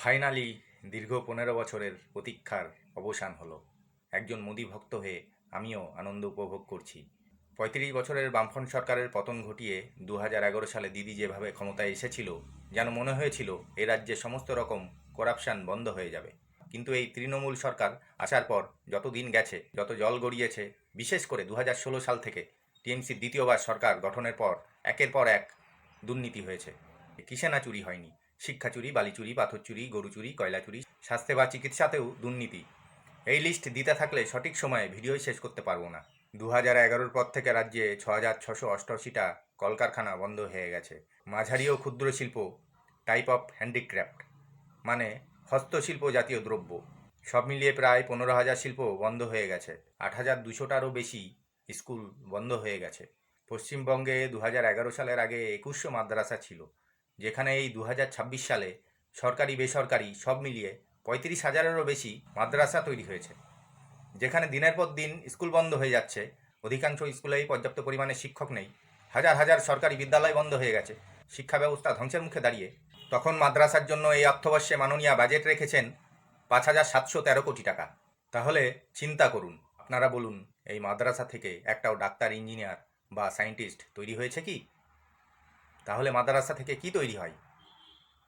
Finally দীর্ঘ ১৫ বছরের প্রতীক্ষার অবসান হলো। একজন মোদি ভক্ত হয়ে আমিও আনন্দ উপভোগ করছি। ৩৫ বছরের বামফ্রন্ট সরকারের পতন ঘটিয়ে ২০১১ সালে দিদি যেভাবে ক্ষমতায় এসেছিল, যেন মনে হয়েছিল এ রাজ্যে সমস্ত রকম করাপশান বন্ধ হয়ে যাবে। কিন্তু এই তৃণমূল সরকার আসার পর যত দিন গেছে, যত জল গড়িয়েছে, বিশেষ করে ২০১৬ সাল থেকে টিএমসির দ্বিতীয়বার সরকার গঠনের পর একের পর এক দুর্নীতি হয়েছে। কিসে না চুরি হয়নি? শিক্ষা চুরি, বালি চুরি, পাথর চুরি, গরু চুরি, কয়লা চুরি, স্বাস্থ্য বা চিকিৎসাতেও দুর্নীতি। এই লিস্ট দিতে থাকলে সঠিক সময়ে ভিডিওই শেষ করতে পারবো না। ২০১১-র পর থেকে রাজ্যে ৬,৬৮৮টা কলকারখানা বন্ধ হয়ে গেছে। মাঝারি ও ক্ষুদ্র শিল্প, টাইপ অফ হ্যান্ডিক্রাফট, মানে হস্তশিল্প জাতীয় দ্রব্য, সব মিলিয়ে প্রায় ১৫,০০০ শিল্প বন্ধ হয়ে গেছে। ৮,২০০টারও বেশি স্কুল বন্ধ হয়ে গেছে। পশ্চিমবঙ্গে ২০১১ সালের আগে ২১০০ মাদ্রাসা ছিল, যেখানে এই ২০২৬ সালে সরকারি বেসরকারি সব মিলিয়ে ৩৫,০০০-এরও বেশি মাদ্রাসা তৈরি হয়েছে। যেখানে দিনের পর দিন স্কুল বন্ধ হয়ে যাচ্ছে, অধিকাংশ স্কুলেই পর্যাপ্ত পরিমাণে শিক্ষক নেই, হাজার হাজার সরকারি বিদ্যালয় বন্ধ হয়ে গেছে, শিক্ষা ব্যবস্থা ধ্বংসের মুখে দাঁড়িয়ে, তখন মাদ্রাসার জন্য এই অর্থবর্ষে মাননীয়া বাজেট রেখেছেন ৫,৭১৩ কোটি টাকা। তাহলে চিন্তা করুন, আপনারা বলুন, এই মাদ্রাসা থেকে একটাও ডাক্তার, ইঞ্জিনিয়ার বা সায়েন্টিস্ট তৈরি হয়েছে কি? তাহলে মাদ্রাসা থেকে কি তৈরি হয়?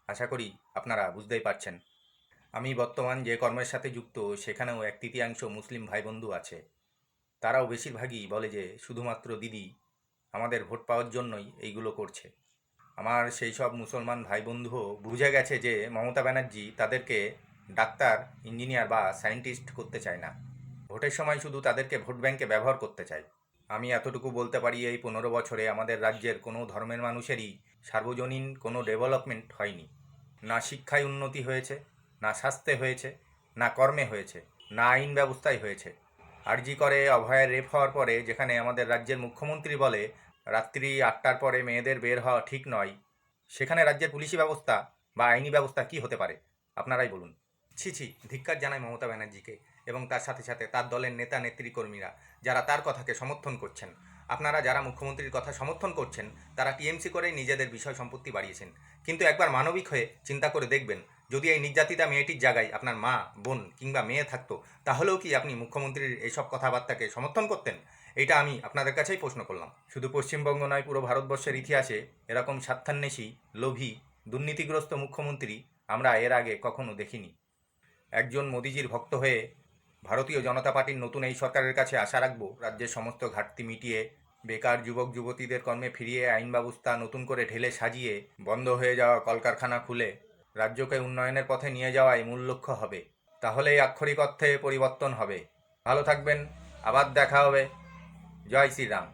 আশা করি আপনারা বুঝতেই পারছেন। আমি বর্তমান যে কর্মের সাথে যুক্ত, সেখানেও ১/৩ মুসলিম ভাই বন্ধু আছে। তারাও বেশিরভাগই বলে যে শুধুমাত্র দিদি আমাদের ভোট পাওয়ার জন্যই এইগুলো করছে। আমার সেই সব মুসলমান ভাই বন্ধুও বুঝে গেছে যে মমতা ব্যানার্জি তাদেরকে ডাক্তার, ইঞ্জিনিয়ার বা সায়েন্টিস্ট করতে চায় না। ভোটের সময় শুধু তাদেরকে ভোট ব্যাংকে ব্যবহার করতে চায়। আমি এতটুকু বলতে পারি, এই ১৫ বছরে আমাদের রাজ্যের কোনো ধর্মের মানুষেরই সার্বজনীন কোনো ডেভেলপমেন্ট হয়নি। না শিক্ষায় উন্নতি হয়েছে, না স্বাস্থ্যে হয়েছে, না কর্মে হয়েছে, না আইন ব্যবস্থায় হয়েছে। আরজি করে অভয়ের রেপ হওয়ার পরে যেখানে আমাদের রাজ্যের মুখ্যমন্ত্রী বলে রাত্রি ৮টার পরে মেয়েদের বের হওয়া ঠিক নয়, সেখানে রাজ্যের পুলিশি ব্যবস্থা বা আইনি ব্যবস্থা কি হতে পারে আপনারাই বলুন। ছি ছি, ধিক্কার জানাই মমতা ব্যানার্জিকে এবং তার সাথে সাথে তার দলের নেতা নেত্রীকর্মীরা যারা তার কথাকে সমর্থন করছেন। আপনারা যারা মুখ্যমন্ত্রীর কথা সমর্থন করছেন, তারা টিএমসি করেই নিজেদের বিষয় সম্পত্তি বাড়িয়েছেন। কিন্তু একবার মানবিক হয়ে চিন্তা করে দেখবেন, যদি এই নির্যাতিতা মেয়েটির জায়গায় আপনার মা, বোন কিংবা মেয়ে থাকতো, তাহলেও কি আপনি মুখ্যমন্ত্রীর এইসব কথাবার্তাকে সমর্থন করতেন? এটা আমি আপনাদের কাছেই প্রশ্ন করলাম। শুধু পশ্চিমবঙ্গ নয়, পুরো ভারতবর্ষের ইতিহাসে এরকম স্বার্থান্বেষী, লোভী, দুর্নীতিগ্রস্ত মুখ্যমন্ত্রী আমরা এর আগে কখনো দেখিনি। একজন মোদিজির ভক্ত হয়ে ভারতীয় জনতা পার্টির নতুন এই সরকারের কাছে আশা রাখব, রাজ্যের সমস্ত ঘাটতি মিটিয়ে, বেকার যুবক যুবতীদের কর্মে ফিরিয়ে, আইন ব্যবস্থা নতুন করে ঢেলে সাজিয়ে, বন্ধ হয়ে যাওয়া কলকারখানা খুলে রাজ্যকে উন্নয়নের পথে নিয়ে যাওয়াই মূল লক্ষ্য হবে। তাহলেই আক্ষরিক অর্থে পরিবর্তন হবে। ভালো থাকবেন, আবার দেখা হবে। জয় শ্রীরাম।